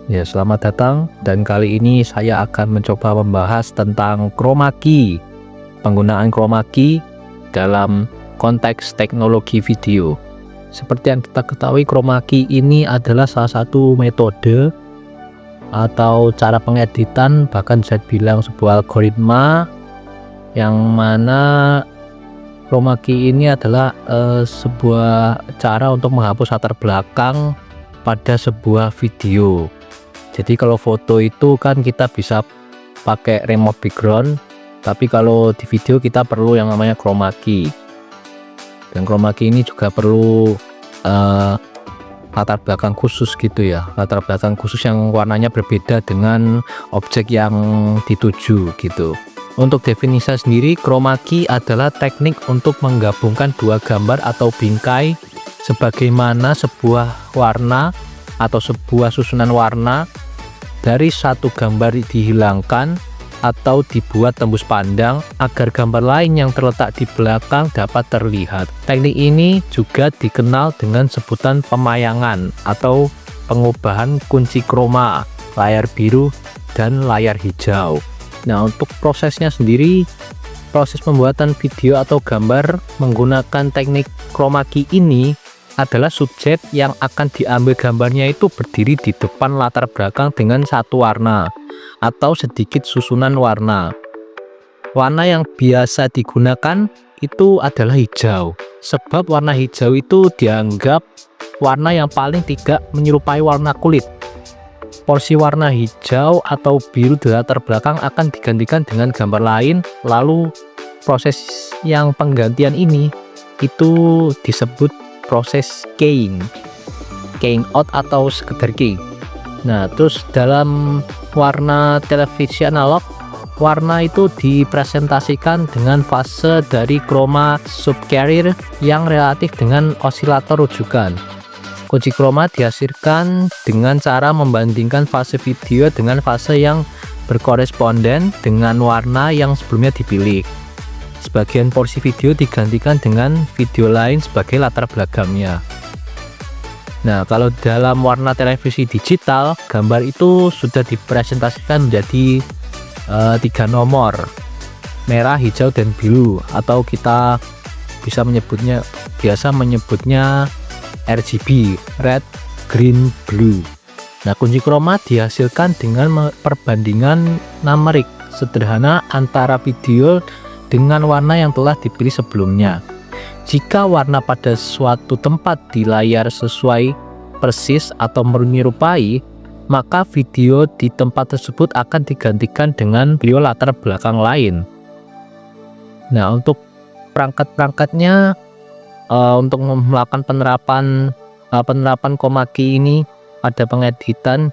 Ya, selamat datang dan kali ini saya akan mencoba membahas tentang chroma key. Penggunaan chroma key dalam konteks teknologi video. Seperti yang kita ketahui, chroma key ini adalah salah satu metode atau cara pengeditan, bahkan saya bilang sebuah algoritma yang mana chroma key ini adalah sebuah cara untuk menghapus latar belakang pada sebuah video. Jadi kalau foto itu kan kita bisa pakai remote background, tapi kalau di video kita perlu yang namanya chroma key. Dan chroma key ini juga perlu latar belakang khusus gitu ya, latar belakang khusus yang warnanya berbeda dengan objek yang dituju gitu. Untuk definisi sendiri, chroma key adalah teknik untuk menggabungkan dua gambar atau bingkai sebagaimana sebuah warna atau sebuah susunan warna dari satu gambar dihilangkan atau dibuat tembus pandang agar gambar lain yang terletak di belakang dapat terlihat. Teknik ini juga dikenal dengan sebutan pemayangan atau pengubahan kunci kroma, layar biru dan layar hijau. Nah, untuk prosesnya sendiri, proses pembuatan video atau gambar menggunakan teknik chroma key ini adalah subjek yang akan diambil gambarnya itu berdiri di depan latar belakang dengan satu warna atau sedikit susunan warna. Warna yang biasa digunakan itu adalah hijau, sebab warna hijau itu dianggap warna yang paling tidak menyerupai warna kulit. Porsi warna hijau atau biru di latar belakang akan digantikan dengan gambar lain, lalu proses yang penggantian ini itu disebut proses keying out atau sekedar key. Nah, terus dalam warna televisi analog, warna itu dipresentasikan dengan fase dari chroma subcarrier yang relatif dengan osilator rujukan. Kunci chroma dihasilkan dengan cara membandingkan fase video dengan fase yang berkoresponden dengan warna yang sebelumnya dipilih. Sebagian porsi video digantikan dengan video lain sebagai latar belakangnya. Nah, kalau dalam warna televisi digital, gambar itu sudah dipresentasikan menjadi 3 nomor, merah, hijau, dan biru, atau kita biasa menyebutnya RGB, red, green, blue. Nah, kunci chroma dihasilkan dengan perbandingan numerik sederhana antara video dengan warna yang telah dipilih sebelumnya. Jika warna pada suatu tempat di layar sesuai persis atau menyerupai, maka video di tempat tersebut akan digantikan dengan video latar belakang lain. Nah, untuk perangkat-perangkatnya, untuk melakukan penerapan chroma key ini ada pengeditan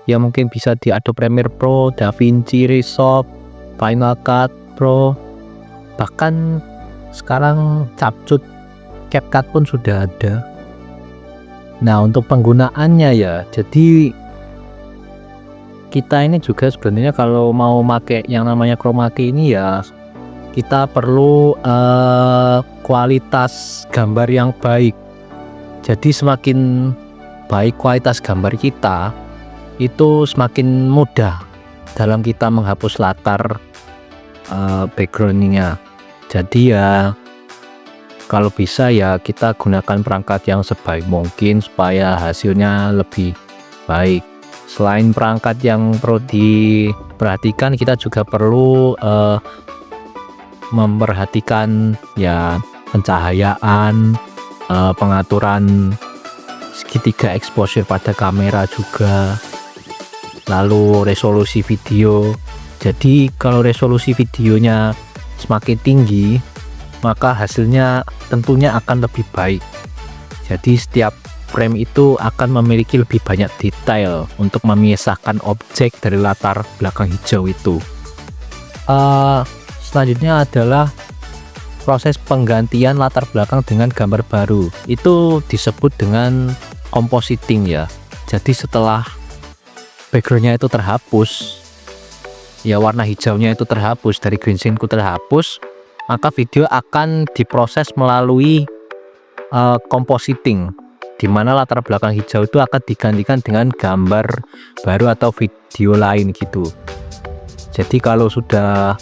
yang mungkin bisa di Adobe Premiere Pro, DaVinci Resolve, Final Cut Pro, bahkan sekarang CapCut, CapCut pun sudah ada. Nah, untuk penggunaannya ya, jadi kita ini juga sebenarnya kalau mau pakai yang namanya chroma key ini ya, kita perlu kualitas gambar yang baik. Jadi semakin baik kualitas gambar kita, itu semakin mudah dalam kita menghapus latar backgroundnya. Jadi ya kalau bisa ya kita gunakan perangkat yang sebaik mungkin supaya hasilnya lebih baik. Selain perangkat yang perlu diperhatikan, kita juga perlu memperhatikan ya pencahayaan, pengaturan segitiga exposure pada kamera juga, lalu resolusi video. Jadi kalau resolusi videonya semakin tinggi, maka hasilnya tentunya akan lebih baik. Jadi setiap frame itu akan memiliki lebih banyak detail untuk memisahkan objek dari latar belakang hijau itu. Selanjutnya adalah proses penggantian latar belakang dengan gambar baru. Itu disebut dengan compositing ya. Jadi setelah backgroundnya itu terhapus, ya warna hijaunya itu terhapus, dari green screen-ku terhapus, maka video akan diproses melalui compositing, di mana latar belakang hijau itu akan digantikan dengan gambar baru atau video lain gitu. Jadi kalau sudah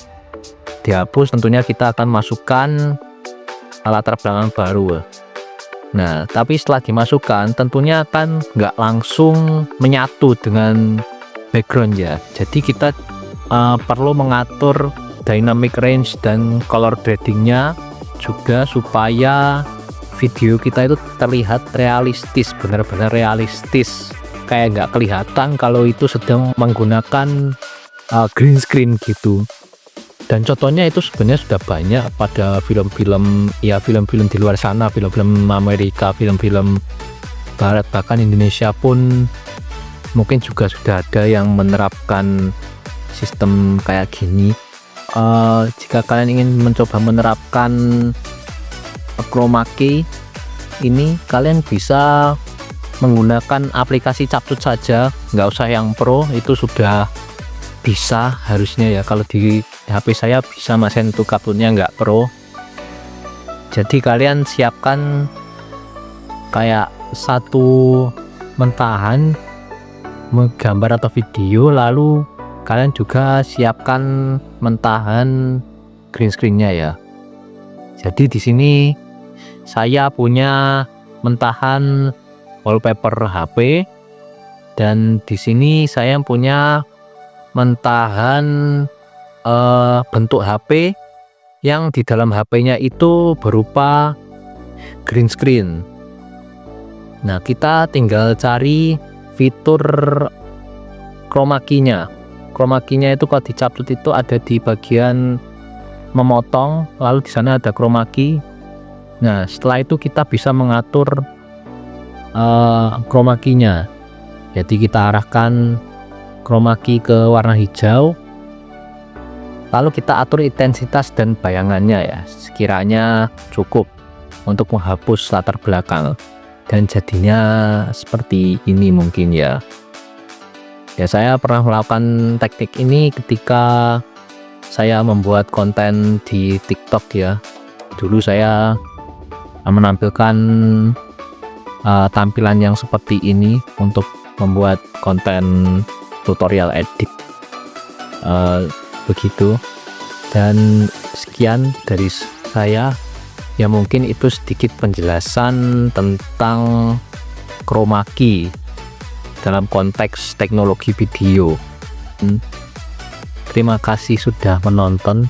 dihapus tentunya kita akan masukkan latar belakang baru. Nah, tapi setelah dimasukkan tentunya akan nggak langsung menyatu dengan background ya. Jadi kita perlu mengatur dynamic range dan color gradingnya juga supaya video kita itu terlihat realistis, benar-benar realistis, kayak nggak kelihatan kalau itu sedang menggunakan green screen gitu. Dan contohnya itu sebenarnya sudah banyak pada film-film di luar sana, film-film Amerika, film-film barat, bahkan Indonesia pun mungkin juga sudah ada yang menerapkan sistem kayak gini. Jika kalian ingin mencoba menerapkan chroma key ini, kalian bisa menggunakan aplikasi CapCut saja, nggak usah yang pro, itu sudah bisa harusnya ya. Kalau di HP saya bisa, Mas, untuk CapCutnya nggak pro. Jadi kalian siapkan kayak satu mentahan gambar atau video, lalu kalian juga siapkan mentahan green screen-nya ya. Jadi di sini saya punya mentahan wallpaper HP, dan di sini saya punya mentahan bentuk HP yang di dalam HP-nya itu berupa green screen. Nah, kita tinggal cari fitur chroma key-nya. Chroma key-nya itu kalau di CapCut itu ada di bagian memotong, lalu di sana ada chroma key. Nah, setelah itu kita bisa mengatur chroma key-nya. Jadi kita arahkan chroma key ke warna hijau, lalu kita atur intensitas dan bayangannya ya, sekiranya cukup untuk menghapus latar belakang, dan jadinya seperti ini mungkin ya. Ya, saya pernah melakukan teknik ini ketika saya membuat konten di TikTok ya. Dulu saya menampilkan tampilan yang seperti ini untuk membuat konten tutorial edit begitu. Dan sekian dari saya ya, mungkin itu sedikit penjelasan tentang chroma key dalam konteks teknologi video. Terima kasih sudah menonton.